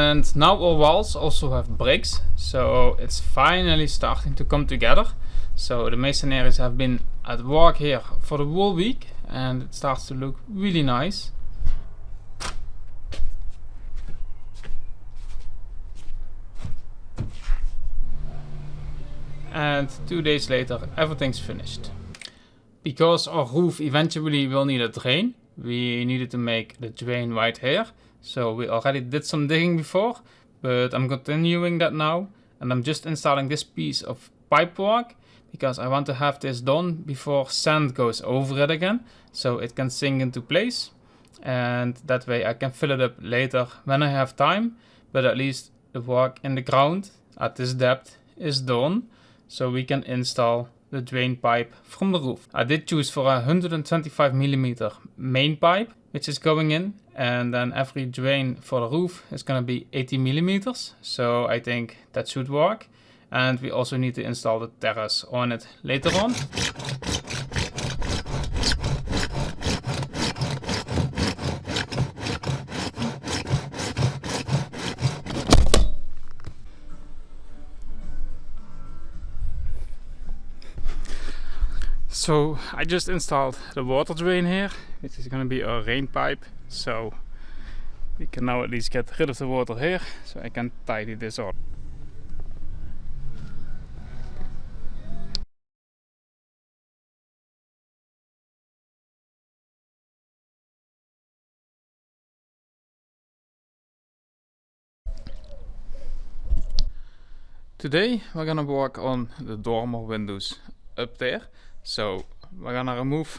And now our walls also have bricks, so it's finally starting to come together. So the masonaries have been at work here for the whole week and it starts to look really nice. And 2 days later everything's finished. Because our roof eventually will need a drain, we needed to make the drain right here. So we already did some digging before, but I'm continuing that now. And I'm just installing this piece of pipework because I want to have this done before sand goes over it again, so it can sink into place. And that way I can fill it up later when I have time, but at least the work in the ground at this depth is done, so we can install the drain pipe from the roof. I did choose for a 125mm main pipe, which is going in, and then every drain for the roof is gonna be 80mm, so I think that should work. And we also need to install the terrace on it later on. So I just installed the water drain here, which is going to be a rain pipe, so we can now at least get rid of the water here, so I can tidy this up. Today we're gonna work on the dormer windows up there. So we're gonna remove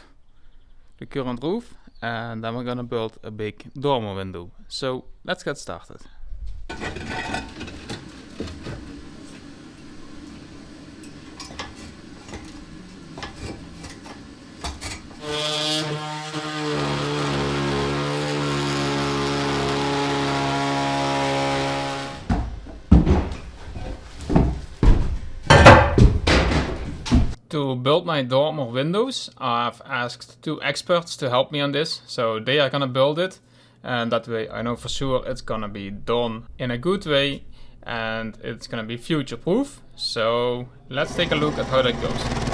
the current roof and then we're gonna build a big dormer window. So let's get started. To build my dormer windows, I've asked 2 experts to help me on this, so they are gonna build it, and that way I know for sure it's gonna be done in a good way and it's gonna be future proof. So let's take a look at how that goes.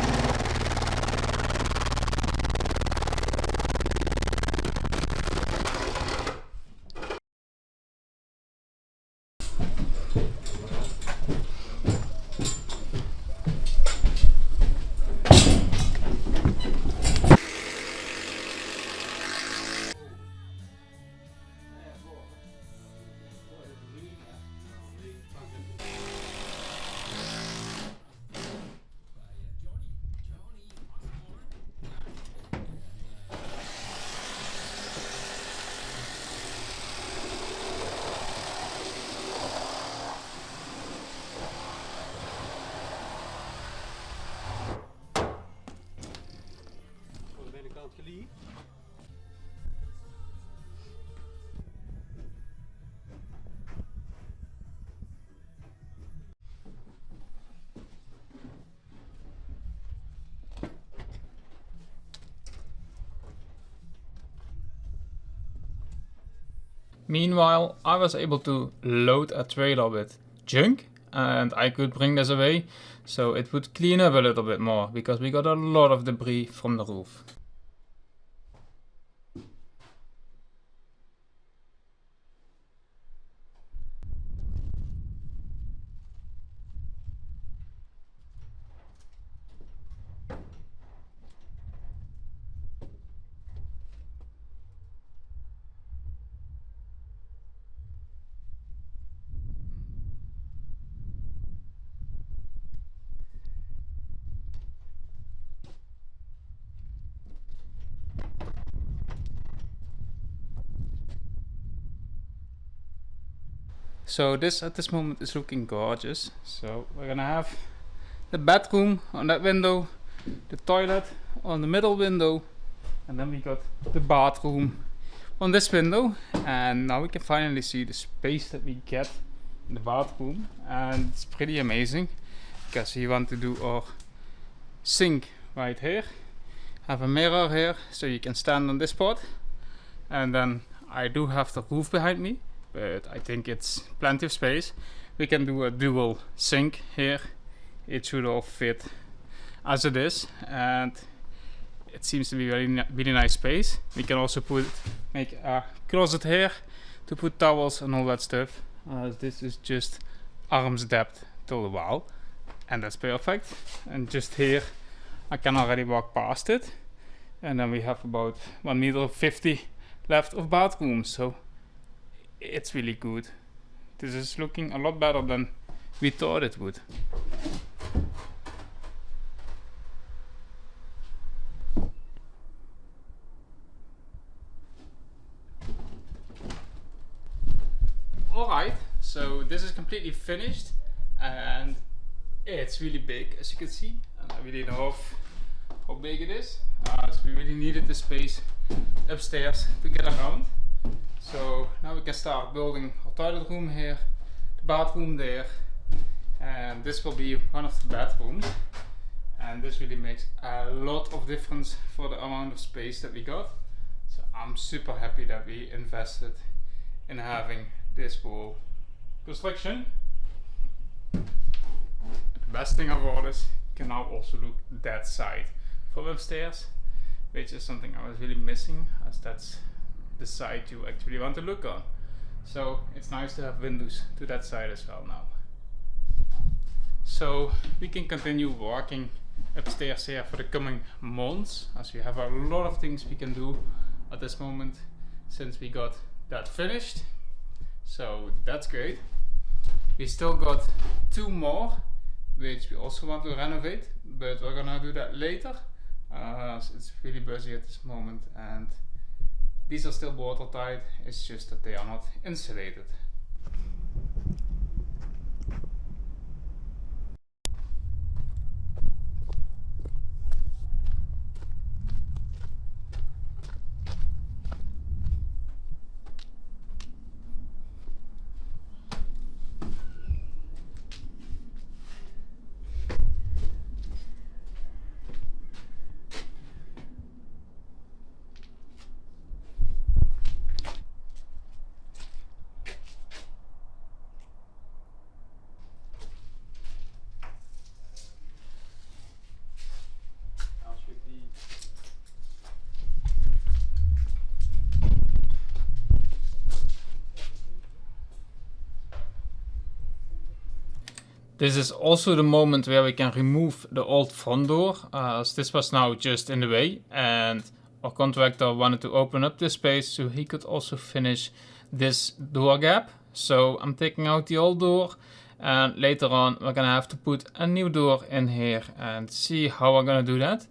Meanwhile, I was able to load a trailer with junk and I could bring this away, so it would clean up a little bit more because we got a lot of debris from the roof. So this at this moment is looking gorgeous. So we're gonna have the bedroom on that window, the toilet on the middle window, and then we got the bathroom on this window. And now we can finally see the space that we get in the bathroom, and it's pretty amazing because we want to do our sink right here, have a mirror here so you can stand on this spot, and then I do have the roof behind me, but I think it's plenty of space. We can do a dual sink here. It should all fit as it is, and it seems to be really nice space. We can also make a closet here to put towels and all that stuff. This is just arm's depth till the wall, and that's perfect. And just here I can already walk past it, and then we have about 1.50 meters left of bathroom, so it's really good. This is looking a lot better than we thought it would. Alright, so this is completely finished, and it's really big, as you can see. And I really know how big it is. So we really needed the space upstairs to get around. So now we can start building our toilet room here, the bathroom there, and this will be one of the bedrooms. And this really makes a lot of difference for the amount of space that we got. So I'm super happy that we invested in having this whole construction. The best thing of all is you can now also look that side from upstairs, which is something I was really missing, as that's the side you actually want to look on. So it's nice to have windows to that side as well now. So we can continue working upstairs here for the coming months, as we have a lot of things we can do at this moment since we got that finished. So that's great. We still got 2 more which we also want to renovate, but we're gonna do that later. So it's really busy at this moment, and these are still watertight. It's just that they are not insulated. This is also the moment where we can remove the old front door, as this was now just in the way, and our contractor wanted to open up this space so he could also finish this door gap. So I'm taking out the old door, and later on we're gonna have to put a new door in here and see how we're gonna do that.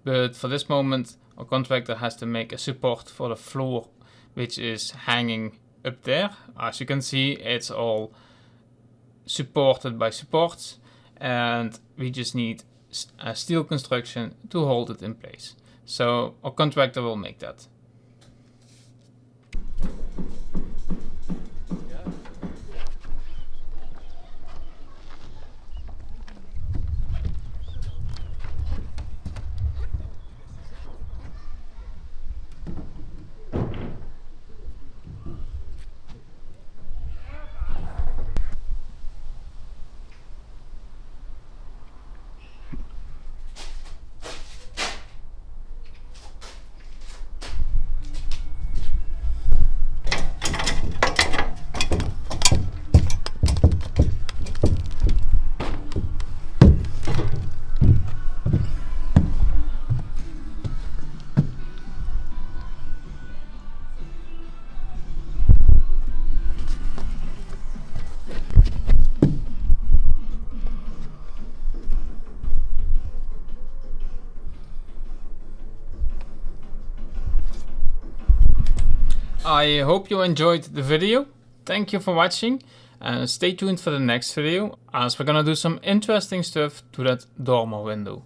But for this moment our contractor has to make a support for the floor, which is hanging up there. As you can see, it's all supported by supports, and we just need a steel construction to hold it in place. So our contractor will make that. I hope you enjoyed the video. Thank you for watching, and stay tuned for the next video, as we're gonna do some interesting stuff to that dormer window.